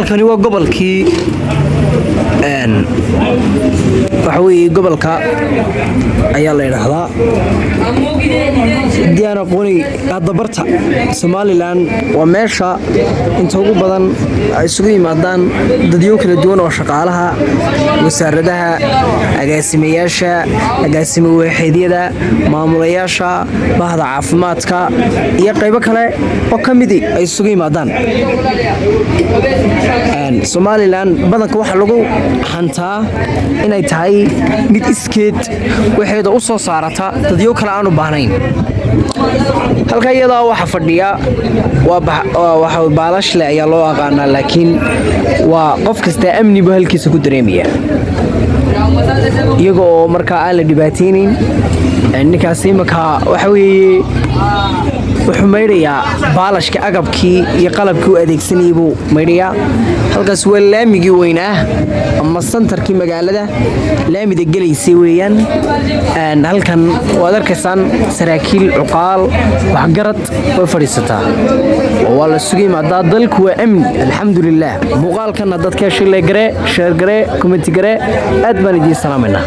halkani waa gobolkii waxa weeye gobolka ayaa la yiraahdaa diyaana qoni dabarta Somaliland waa meesha inta ugu badan ay isugu yimaadaan dadyo kala duwan oo shaqaalaha wasaaradaha agaasimayaasha agaasimo waaxeedyada maamulayaasha bahda caafimaadka iyo qaybo kale oo kamidi ay isugu yimaadaan Somaliland badanka waxa lagu hantaa inay tahay mid iskeed waxeeda u soo saarata dadyo kale aan u baahnayn halka iyada waxa fadhiya waxa baalash leh ayaa loo aqaanaa laakiin waa qof kasta amni buu halkiisa ku dareemaya iyagoo markaa aan la dhibaateynin ninkaasi markaa waxa weeye wuxuu meydhayaa baalashka agabkii iyo qalabkii u adeegsanayay buu meydhayaa halkaas waa laamigii weynaa ama santarkii magaalada laamida gelaysay weeyaan halkan waad arkaysaan saraakiil cuqaal waxgarad way fadhiisataa waa la sugi maadaa dalku waa amni alxamdulillaah muuqaalkana dadka shilay gare sheer gare comment gare aad baan idin salaamayna